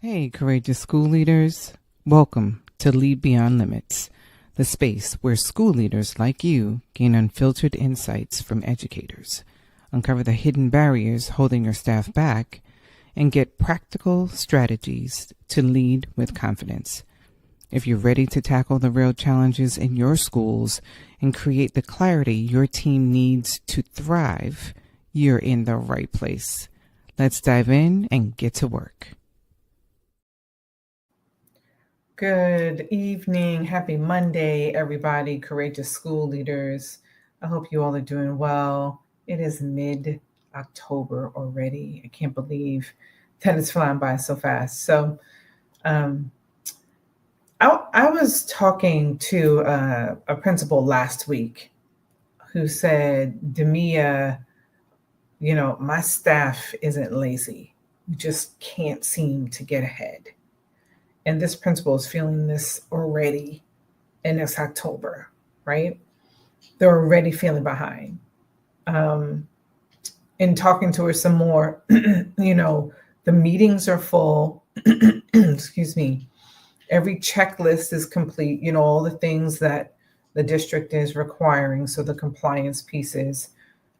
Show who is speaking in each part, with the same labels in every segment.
Speaker 1: Hey, courageous school leaders. Welcome to Lead Beyond Limits, the space where school leaders like you gain unfiltered insights from educators, uncover the hidden barriers holding your staff back, and get practical strategies to lead with confidence. If you're ready to tackle the real challenges in your schools and create the clarity your team needs to thrive, you're in the right place. Let's dive in and get to work.
Speaker 2: Good evening. Happy Monday, everybody, courageous school leaders. I hope you all are doing well. It is mid-October already. I can't believe that it's flying by so fast. So I was talking to a principal last week who said, Demia, my staff isn't lazy. We just can't seem to get ahead. And this principal is feeling this already in this October, right? They're already feeling behind. In talking to her some more, the meetings are full. Excuse me. Every checklist is complete, all the things that the district is requiring. So the compliance pieces.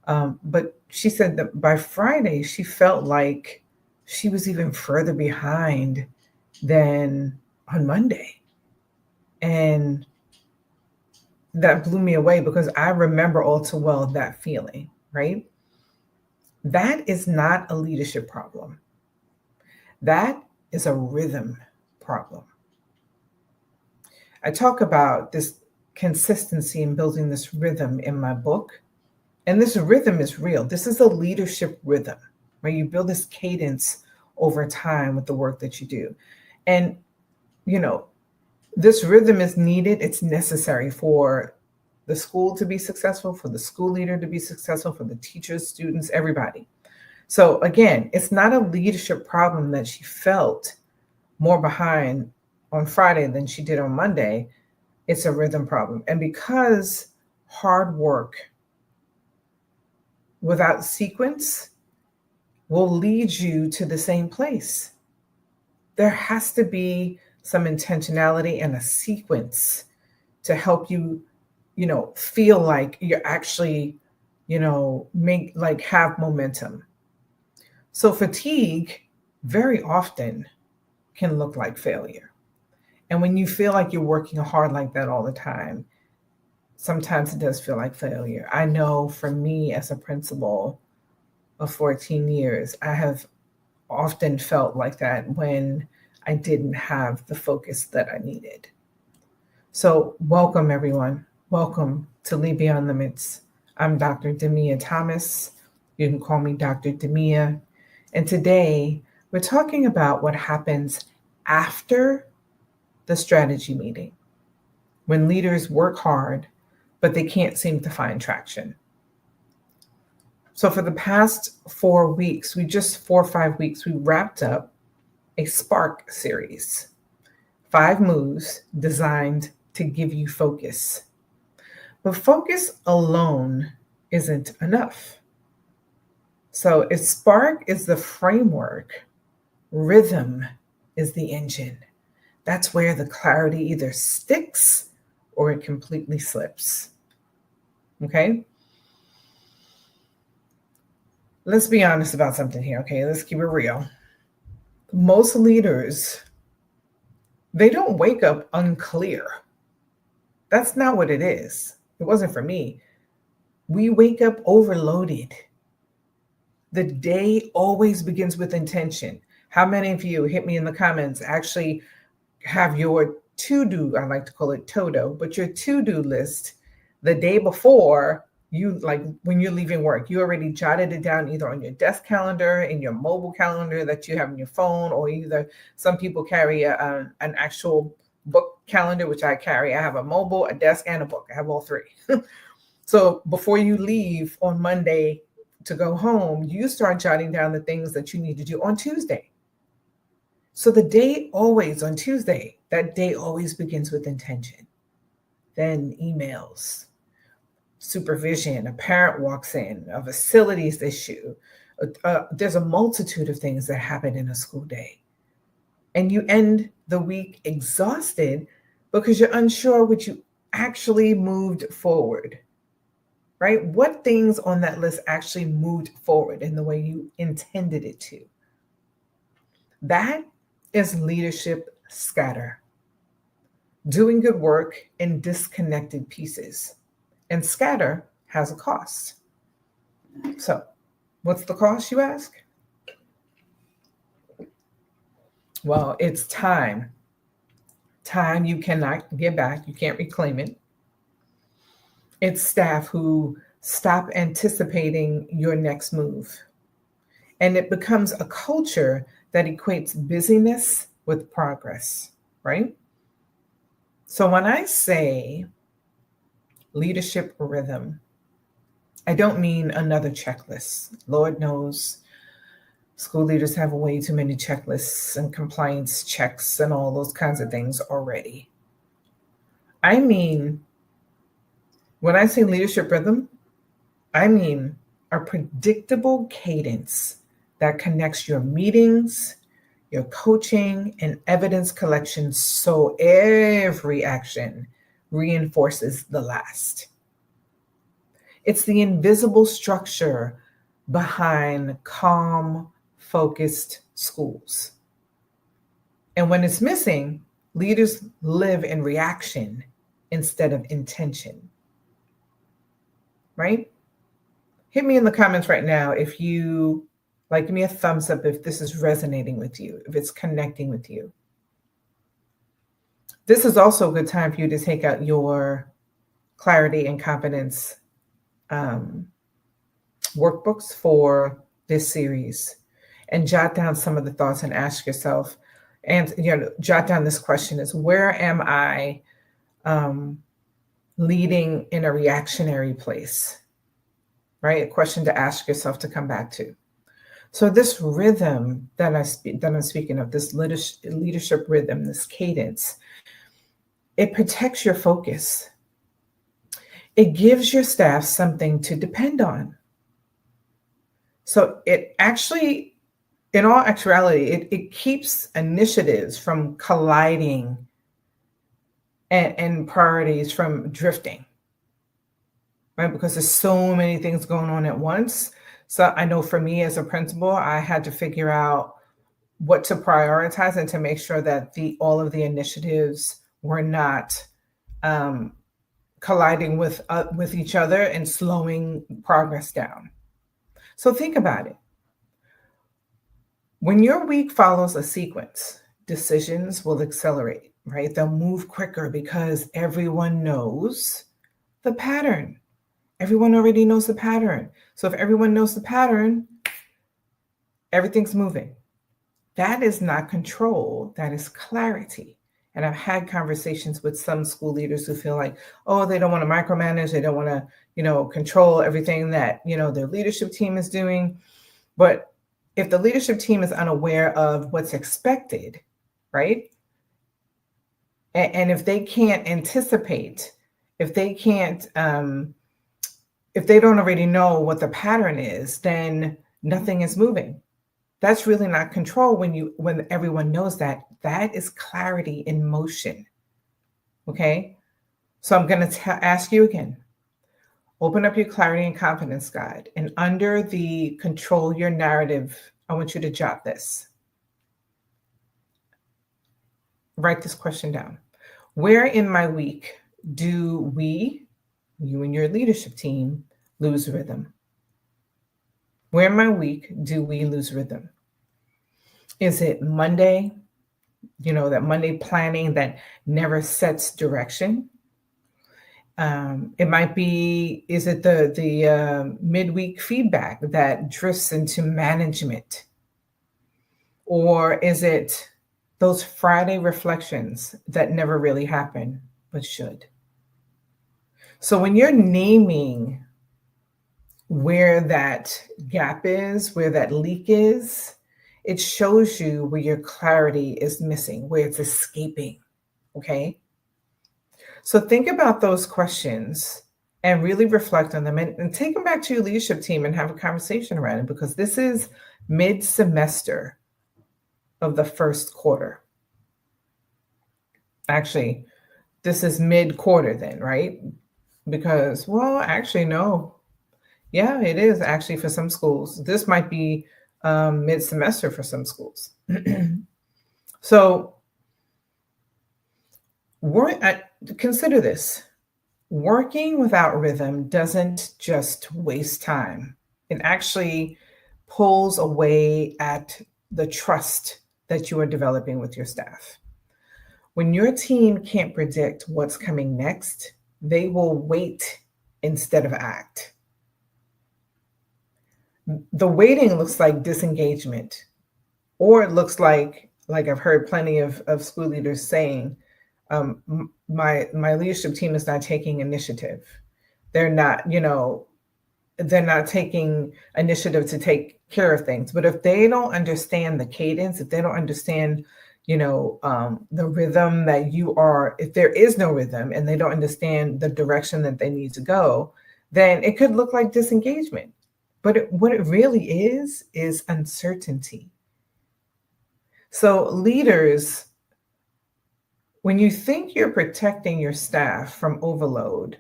Speaker 2: But she said that by Friday, she felt like she was even further behind than on Monday. And that blew me away because I remember all too well that feeling, right? That is not a leadership problem. That is a rhythm problem. I talk about this consistency in building this rhythm in my book. And this rhythm is real. This is a leadership rhythm, where you build this cadence over time with the work that you do. And, this rhythm is needed. It's necessary for the school to be successful, for the school leader to be successful, for the teachers, students, everybody. So again, it's not a leadership problem that she felt more behind on Friday than she did on Monday. It's a rhythm problem. And because hard work without sequence will lead you to the same place. There has to be some intentionality and a sequence to help you, feel like you're actually, have momentum. So fatigue very often can look like failure. And when you feel like you're working hard like that all the time, sometimes it does feel like failure. I know for me as a principal of 14 years, I have often felt like that when I didn't have the focus that I needed. So welcome, everyone. Welcome to Lead Beyond Limits. I'm Dr. Demia Thomas. You can call me Dr. Demia. And today we're talking about what happens after the strategy meeting, when leaders work hard, but they can't seem to find traction. So for the past 4 weeks, 4 or 5 weeks, we wrapped up a Spark series, 5 moves designed to give you focus. But focus alone isn't enough. So if Spark is the framework, rhythm is the engine. That's where the clarity either sticks or it completely slips. Okay? Let's be honest about something here, okay? Let's keep it real. Most leaders, they don't wake up unclear. That's not what it is. It wasn't for me. We wake up overloaded. The day always begins with intention. How many of you, hit me in the comments, actually have your to-do, I like to call it TODO, but your to-do list the day before you, like when you're leaving work, you already jotted it down either on your desk calendar, in your mobile calendar that you have on your phone, or either some people carry an actual book calendar, which I carry. I have a mobile, a desk, and a book. I have all 3. So before you leave on Monday to go home, you start jotting down the things that you need to do on Tuesday. So the day always on Tuesday, that day always begins with intention. Then emails, supervision, a parent walks in, a facilities issue. There's a multitude of things that happen in a school day. and you end the week exhausted because you're unsure what you actually moved forward, right? What things on that list actually moved forward in the way you intended it to? That is leadership scatter, doing good work in disconnected pieces. And scatter has a cost. So, what's the cost, you ask? Well, it's time. Time you cannot get back, you can't reclaim it. It's staff who stop anticipating your next move. And it becomes a culture that equates busyness with progress, right? So when I say leadership rhythm, I don't mean another checklist. Lord knows school leaders have way too many checklists and compliance checks and all those kinds of things already. I mean, when I say leadership rhythm, I mean a predictable cadence that connects your meetings, your coaching, and evidence collection so every action reinforces the last. It's the invisible structure behind calm, focused schools. And when it's missing, leaders live in reaction instead of intention, right? Hit me in the comments right now if you give me a thumbs up if this is resonating with you, if it's connecting with you. This is also a good time for you to take out your clarity and confidence workbooks for this series and jot down some of the thoughts and ask yourself, and jot down this question: is where am I leading in a reactionary place? Right? A question to ask yourself to come back to. So this rhythm that I'm speaking of, this leadership rhythm, this cadence, it protects your focus. It gives your staff something to depend on. So it actually, in all actuality, it keeps initiatives from colliding and priorities from drifting, right? Because there's so many things going on at once. So I know for me as a principal, I had to figure out what to prioritize and to make sure that all of the initiatives were not colliding with each other and slowing progress down. So think about it. When your week follows a sequence, decisions will accelerate, right? They'll move quicker because everyone knows the pattern. Everyone already knows the pattern. So if everyone knows the pattern, everything's moving. That is not control, that is clarity. And I've had conversations with some school leaders who feel like, oh, they don't want to micromanage, they don't want to, control everything that, their leadership team is doing. But if the leadership team is unaware of what's expected, right? And if they can't anticipate, if they can't, if they don't already know what the pattern is, then nothing is moving. That's really not control when everyone knows that. That is clarity in motion. Okay? So I'm going to ask you again. Open up your clarity and confidence guide. And under the control your narrative, I want you to jot this. Write this question down. Where in my week do we, you and your leadership team, lose rhythm? Where in my week do we lose rhythm? Is it Monday? That Monday planning that never sets direction? It might be, is it the midweek feedback that drifts into management? Or is it those Friday reflections that never really happen but should? So when you're naming where that gap is, where that leak is, it shows you where your clarity is missing, where it's escaping, okay? So think about those questions and really reflect on them and take them back to your leadership team and have a conversation around it, because this is mid-semester of the first quarter. Actually, this is mid-quarter then, right? Because, well, actually, no. Yeah, it is actually for some schools. This might be mid-semester for some schools. So, consider this. Working without rhythm doesn't just waste time. It actually pulls away at the trust that you are developing with your staff. When your team can't predict what's coming next, they will wait instead of act. The waiting looks like disengagement, or it looks like I've heard plenty of school leaders saying, my leadership team is not taking initiative. They're not, they're not taking initiative to take care of things. But if they don't understand the cadence, if they don't understand, the rhythm that you are, if there is no rhythm and they don't understand the direction that they need to go, then it could look like disengagement. But what it really is uncertainty. So, leaders, when you think you're protecting your staff from overload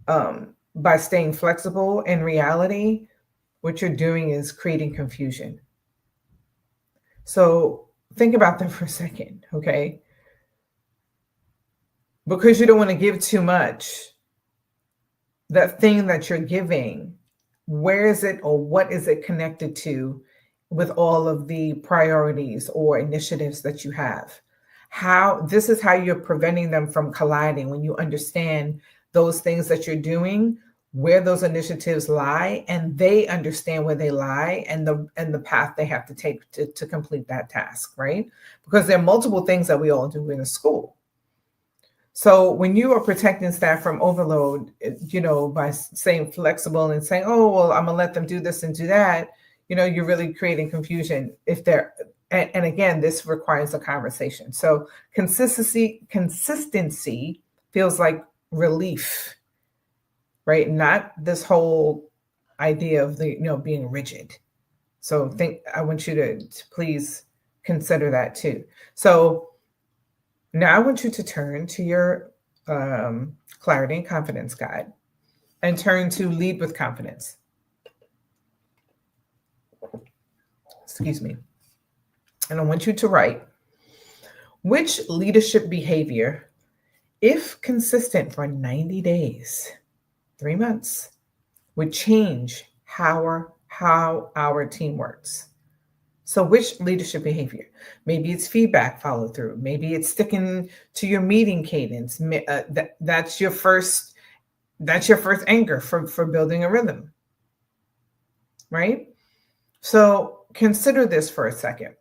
Speaker 2: by staying flexible, in reality, what you're doing is creating confusion. So, think about that for a second, okay? Because you don't want to give too much, that thing that you're giving, where is it or what is it connected to with all of the priorities or initiatives that you have? How this is how you're preventing them from colliding when you understand those things that you're doing, where those initiatives lie, and they understand where they lie and the path they have to take to complete that task, right? Because there are multiple things that we all do in a school. So when you are protecting staff from overload, by saying flexible and saying, "Oh, well, I'm gonna let them do this and do that," you're really creating confusion. If they're and again, this requires a conversation. So consistency feels like relief, right? Not this whole idea of being rigid. So I want you to please consider that too. So now I want you to turn to your clarity and confidence guide and turn to lead with confidence. Excuse me. And I want you to write, which leadership behavior, if consistent for 90 days, 3 months, would change how our team works? So which leadership behavior? Maybe it's feedback follow through. Maybe it's sticking to your meeting cadence. That's your first anchor for building a rhythm, right? So consider this for a second.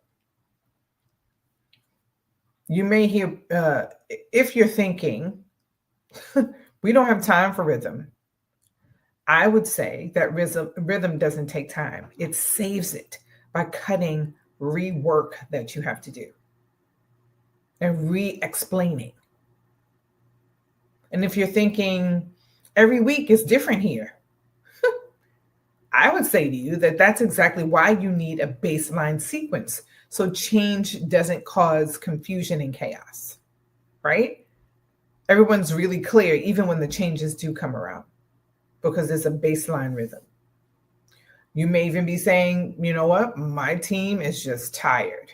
Speaker 2: You may hear, if you're thinking, we don't have time for rhythm. I would say that rhythm doesn't take time. It saves it by cutting rework that you have to do and re-explaining. And if you're thinking every week is different here, I would say to you that that's exactly why you need a baseline sequence. So change doesn't cause confusion and chaos, right? Everyone's really clear, even when the changes do come around, because there's a baseline rhythm. You may even be saying, you know what, my team is just tired.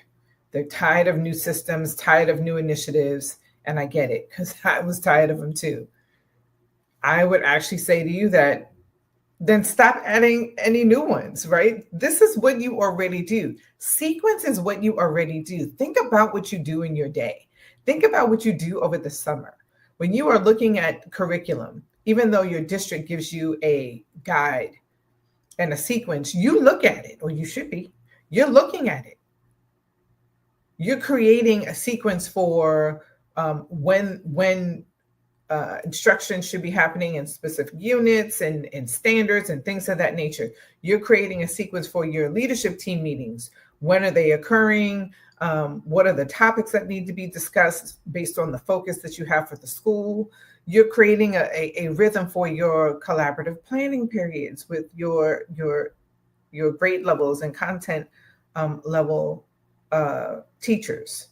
Speaker 2: They're tired of new systems, tired of new initiatives, and I get it because I was tired of them too. I would actually say to you that then stop adding any new ones, right? This is what you already do. Sequence is what you already do. Think about what you do in your day. Think about what you do over the summer. When you are looking at curriculum, even though your district gives you a guide and a sequence, you look at it, or you should be. You're looking at it. You're creating a sequence for when instruction should be happening in specific units and standards and things of that nature. You're creating a sequence for your leadership team meetings. When are they occurring? What are the topics that need to be discussed based on the focus that you have for the school? You're creating a rhythm for your collaborative planning periods with your grade levels and content level teachers.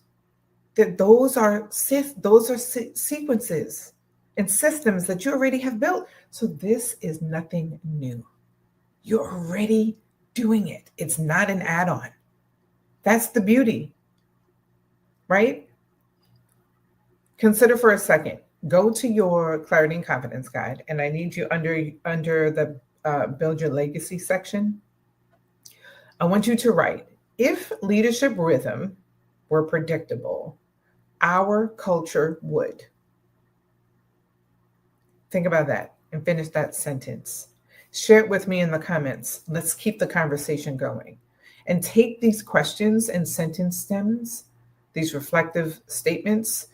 Speaker 2: that those are sequences and systems that you already have built. So this is nothing new. You're already doing it. It's not an add-on. That's the beauty, right? Consider for a second. Go to your Clarity and Confidence Guide, and I need you under the Build Your Legacy section. I want you to write, if leadership rhythm were predictable, our culture would. Think about that and finish that sentence. Share it with me in the comments. Let's keep the conversation going. And take these questions and sentence stems, these reflective statements,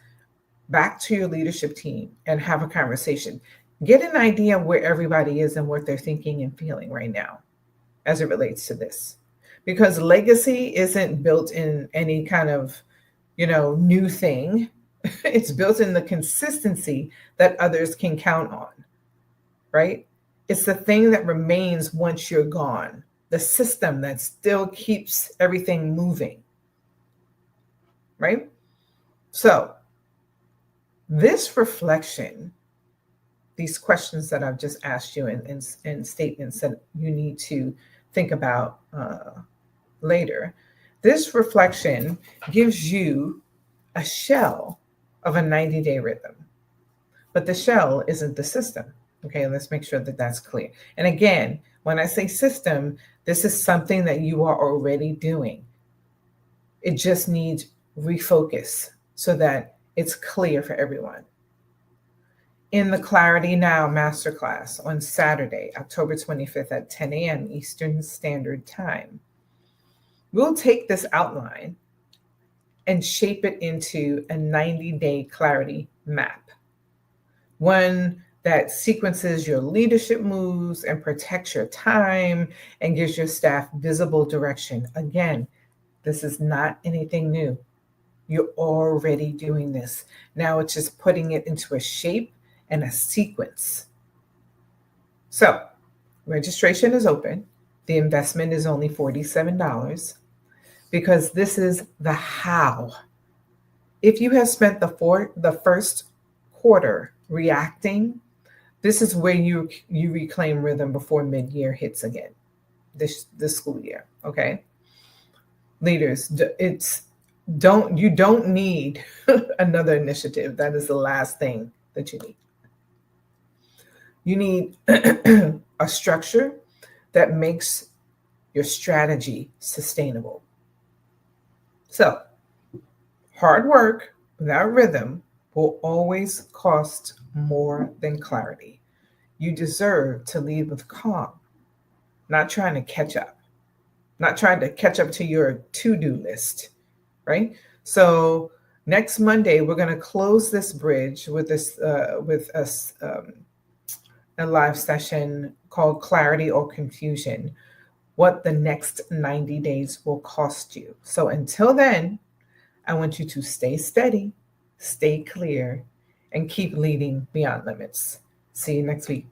Speaker 2: back to your leadership team and have a conversation. Get an idea of where everybody is and what they're thinking and feeling right now as it relates to this. Because legacy isn't built in any kind of, new thing. It's built in the consistency that others can count on, right? It's the thing that remains once you're gone, the system that still keeps everything moving, right? So this reflection, these questions that I've just asked you and statements that you need to think about later, this reflection gives you a shell of a 90-day rhythm. But the shell isn't the system. Okay, let's make sure that that's clear. And again, when I say system, this is something that you are already doing. It just needs refocus so that it's clear for everyone. In the Clarity Now Masterclass on Saturday, October 25th at 10 a.m. Eastern Standard Time, we'll take this outline and shape it into a 90-day clarity map. One that sequences your leadership moves and protects your time and gives your staff visible direction. Again, this is not anything new. You're already doing this. Now it's just putting it into a shape and a sequence. So, registration is open. The investment is only $47 because this is the how. If you have spent the first quarter reacting, this is where you reclaim rhythm before mid-year hits again, this school year. Okay, leaders, you don't need another initiative. That is the last thing that you need. You need a structure that makes your strategy sustainable. So, hard work without rhythm will always cost more than clarity. You deserve to lead with calm, not trying to catch up, not trying to catch up to your to-do list, right? So next Monday, we're going to close this bridge with a live session called Clarity or Confusion, what the next 90 days will cost you. So until then, I want you to stay steady, stay clear, and keep leading beyond limits. See you next week.